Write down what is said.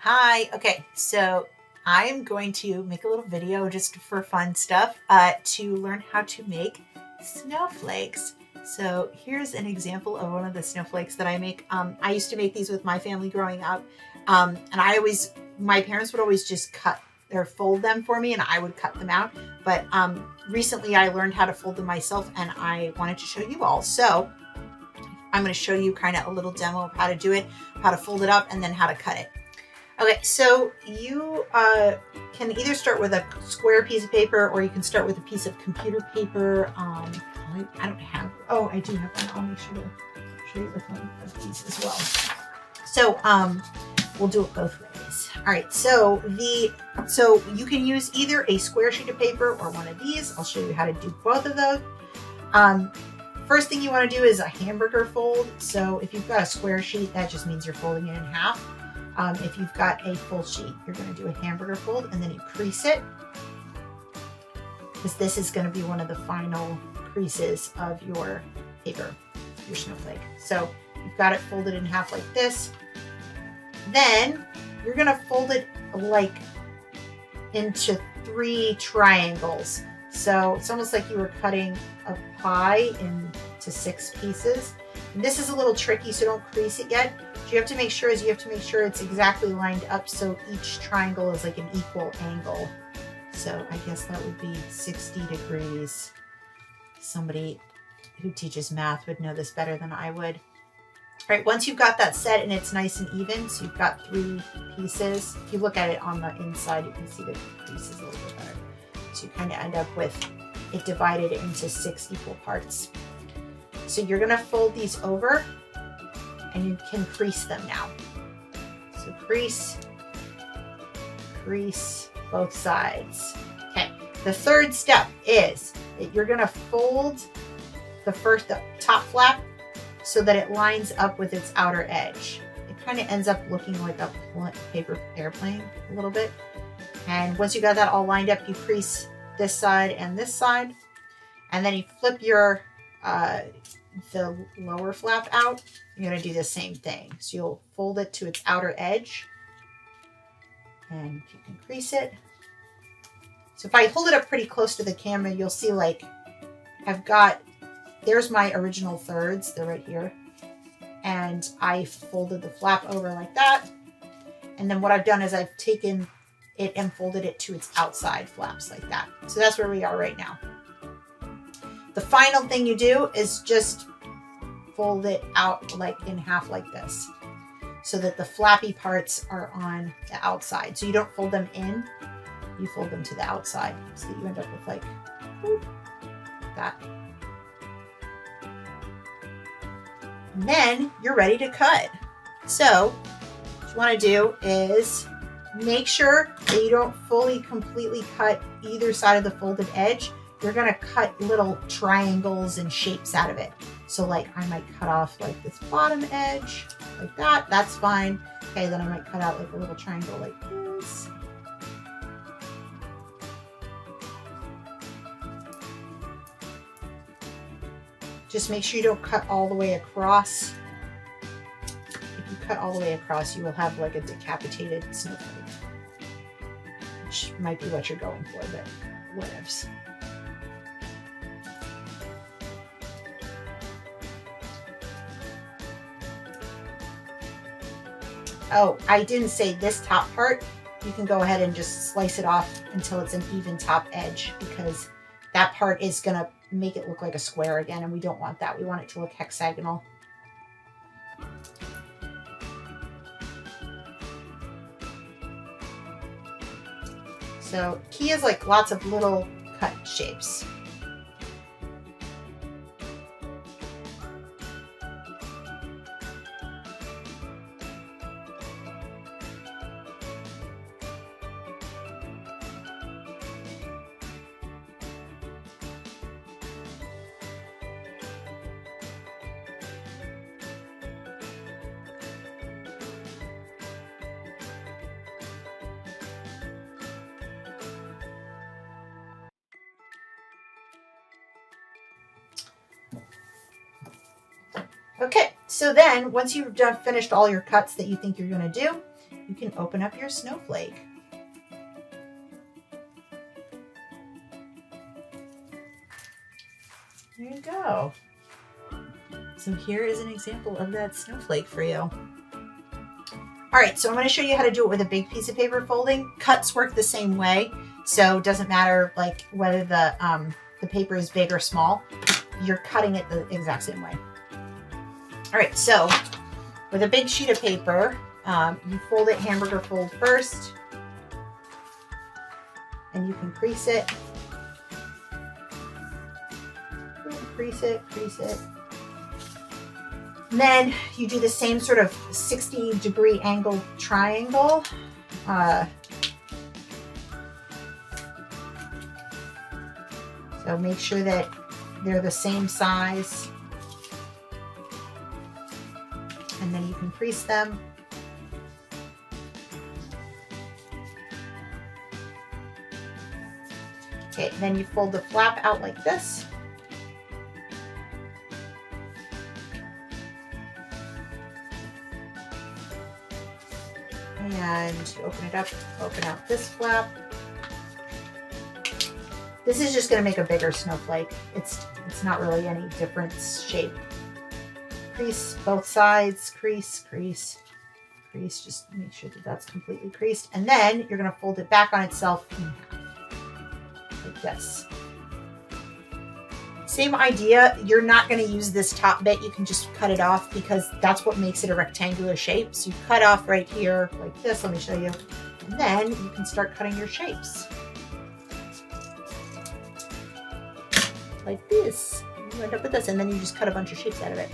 Hi. Okay, so I'm going to make a little video just for fun stuff to learn how to make snowflakes. So here's an example of one of the snowflakes that I make. I used to make these with my family growing up, and my parents would always just cut or fold them for me, and I would cut them out. But recently, I learned how to fold them myself, and I wanted to show you all. So I'm going to show you kind of a little demo of how to do it, how to fold it up, and then how to cut it. Okay, so you can either start with a square piece of paper or you can start with a piece of computer paper. I don't have, oh, I do have one. I'll make sure to show you with one of these as well. So we'll do it both ways. All right, so you can use either a square sheet of paper or one of these. I'll show you how to do both of those. First thing you want to do is a hamburger fold. So if you've got a square sheet, that just means you're folding it in half. If you've got a full sheet, you're going to do a hamburger fold and then you crease it, because this is going to be one of the final creases of your paper, your snowflake. So you've got it folded in half like this. Then you're going to fold it like into 3 triangles. So it's almost like you were cutting a pie into 6 pieces. And this is a little tricky, so don't crease it yet. What you have to make sure it's exactly lined up so each triangle is like an equal angle. So I guess that would be 60 degrees. Somebody who teaches math would know this better than I would. All right, once you've got that set and it's nice and even, so you've got 3 pieces. If you look at it on the inside, you can see the creases a little bit better. So you kind of end up with it divided into 6 equal parts. So you're going to fold these over and you can crease them now. So crease both sides. Okay, the third step is that you're going to fold the top flap so that it lines up with its outer edge. It kind of ends up looking like a paper airplane a little bit. And once you got that all lined up, you crease this side and this side, and then you flip your the lower flap out. You're going to do the same thing. So you'll fold it to its outer edge and you can crease it. So if I hold it up pretty close to the camera, you'll see like there's my original thirds. They're right here. And I folded the flap over like that. And then what I've done is I've taken it and folded it to its outside flaps like that. So that's where we are right now. The final thing you do is just fold it out like in half like this so that the flappy parts are on the outside. So you don't fold them in, you fold them to the outside so that you end up with like that. And then you're ready to cut. So what you want to do is make sure that you don't completely cut either side of the folded edge. You're going to cut little triangles and shapes out of it. So like I might cut off like this bottom edge like that. That's fine. Okay, then I might cut out like a little triangle like this. Just make sure you don't cut all the way across. If you cut all the way across, you will have like a decapitated snowflake, which might be what you're going for, but whatevs. Oh, I didn't say this top part. You can go ahead and just slice it off until it's an even top edge, because that part is going to make it look like a square again, and we don't want that. We want it to look hexagonal. So key is like lots of little cut shapes. Okay, so then once you've finished all your cuts that you think you're going to do, you can open up your snowflake. There you go. So here is an example of that snowflake for you. All right, so I'm going to show you how to do it with a big piece of paper folding. Cuts work the same way, so it doesn't matter like whether the paper is big or small. You're cutting it the exact same way. All right, so with a big sheet of paper, you fold it hamburger fold first, and you can crease it. Crease it. And then you do the same sort of 60-degree angle triangle. So make sure that they're the same size. And then you can crease them. Okay, then you fold the flap out like this. And to open it up, open out this flap. This is just going to make a bigger snowflake. It's not really any different shape. Crease both sides, crease. Just make sure that that's completely creased. And then you're going to fold it back on itself in half, like this. Same idea. You're not going to use this top bit. You can just cut it off because that's what makes it a rectangular shape. So you cut off right here like this. Let me show you. And then you can start cutting your shapes. Like this. You end up with this, and then you just cut a bunch of shapes out of it.